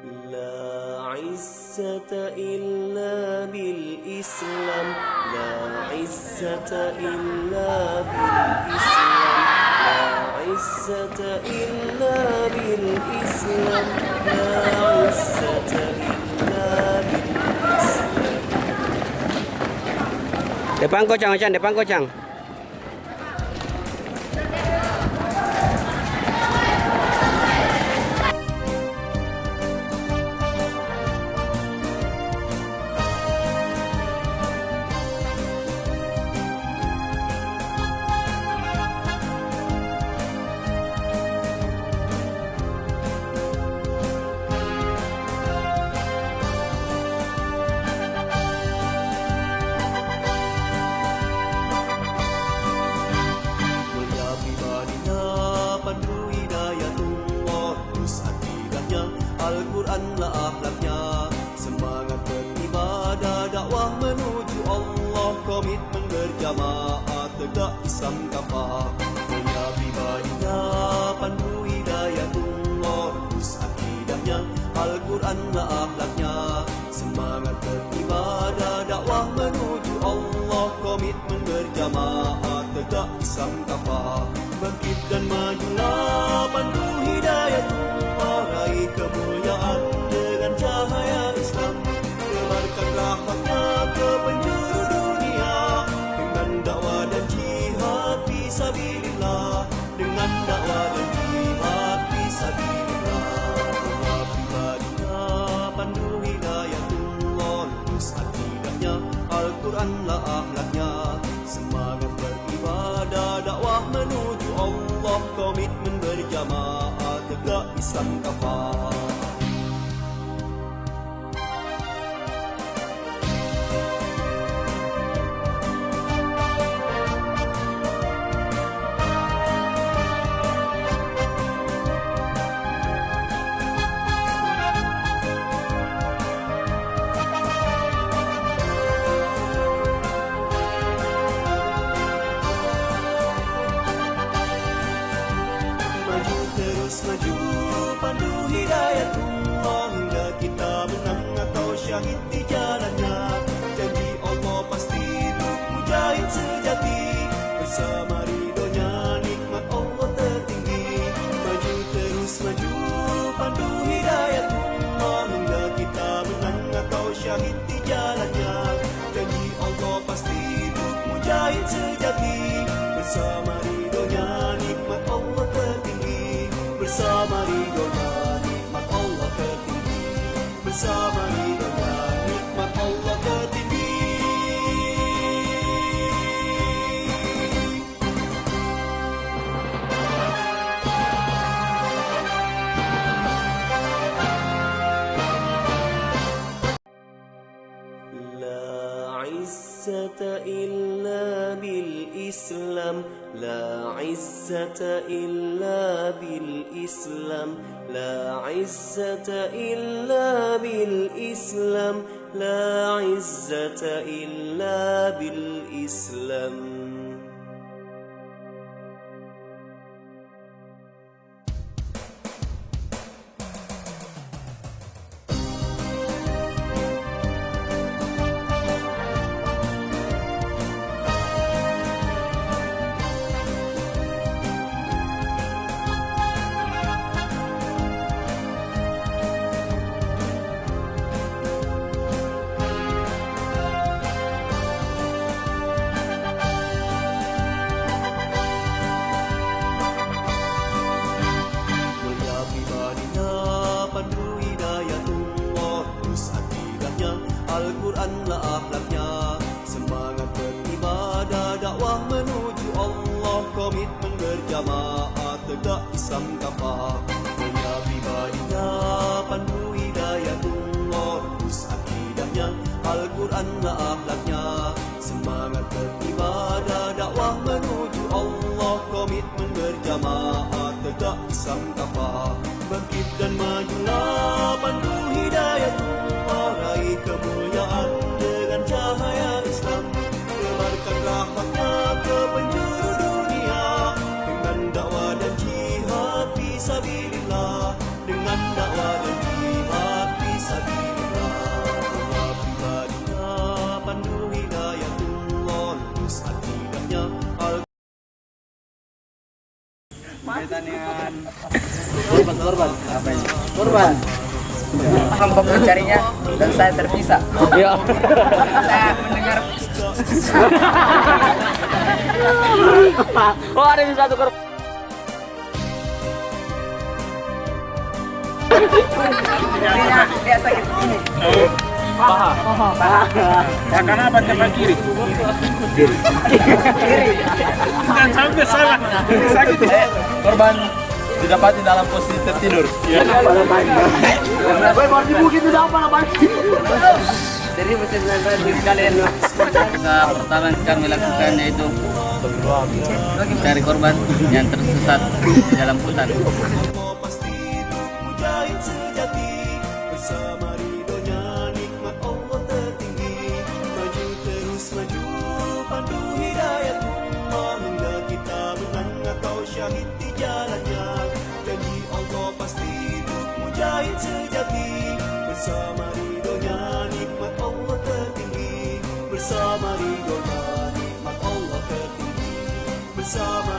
لا عزة إلا بالإسلام لا عزة إلا بالإسلام لا عزة إلا بالإسلام لا عزة إلا بالإسلام. Depan kocang Chan, depan kocang. Al-Quranlah akhlaknya, semangat beribadah, dakwah menuju Allah, komitmen berjamaah, tegak Islam kafah. Mulia pribadinya, pandu hidayatullah, terus akidahnya, Al-Quranlah akhlaknya, semangat beribadah, dakwah menuju Allah, komitmen berjamaah, tegak Islam kafah. Bangkit dan majulah, pandu hidayatullah, raih kemuliaan dengan cahaya Islam. Tebarkan rahmatnya ke penjuru dunia, dengan dakwah dan jihad fisabilillah, dengan dakwah dan jihad fisabilillah. Doa pribadinya, pandu hidayatullah, lurus akidahnya, Al-Quranlah akhlaknya, semangat beribadah, dakwah menuju Allah, komitmen berjamaah, tegak Islam kafah. Terus maju, pandu hidayatullah, hingga kita menang atau syahid di jalannya. Janji Allah pasti untuk mujahid sejati, bersama ridhonya nikmat Allah tertinggi. Maju terus maju, pandu hidayatullah, hingga kita menang atau syahid di jalannya. Janji Allah pasti untuk mujahid sejati, bersama ridhonya nikmat Allah tertinggi. Bersama ridhonya nikmat Allah tertinggi, bersama ridhonya nikmat Allah tertinggi. La izzata illa bil Islam لا عزة إلا بالإسلام لا عزة إلا بالإسلام لا عزة إلا بالإسلام. Al-Quranlah akhlaknya, semangat beribadah, dakwah menuju Allah, komitmen berjamaah, tegak Islam kafah. Mulia pribadinya, pandu hidayatullah, terus akidahnya, Al-Quranlah akhlaknya, semangat beribadah, dakwah menuju Allah, komitmen berjamaah, tegak Islam kafah. Bangkit dan majulah, pandu hidayatullah, raih kemuliaan dengan cahaya Islam. Tebarkan rahmatnya ke penjuru dunia, dengan dakwah dan jihad fisabilillah, dengan dakwah dan jihad Apa ini? Korban. Kelompok mencarinya dan saya terpisah. Iya. Saya mendengar Oh, ada yang satu korban. dia sakit ini. Paha. Ya kenapa tembak kiri? Kiri. Jangan sampai salah. Sakit. Korban didapati dalam posisi tertidur. Jadi mesin diri kalian. Pertama yang kami lakukan yaitu cari korban yang tersesat di dalam hutan. Pasti hidup mujahid sejati, bersama ridhonya nikmat Allah tertinggi. Maju terus maju, pandu hidayat Allah, hingga kita menang atau syahid di jalannya. Janji Allah pasti hidup mujahid sejati, bersama ridhonya nikmat Allah tertinggi. Bersama ridhonya nikmat Allah tertinggi. Bersama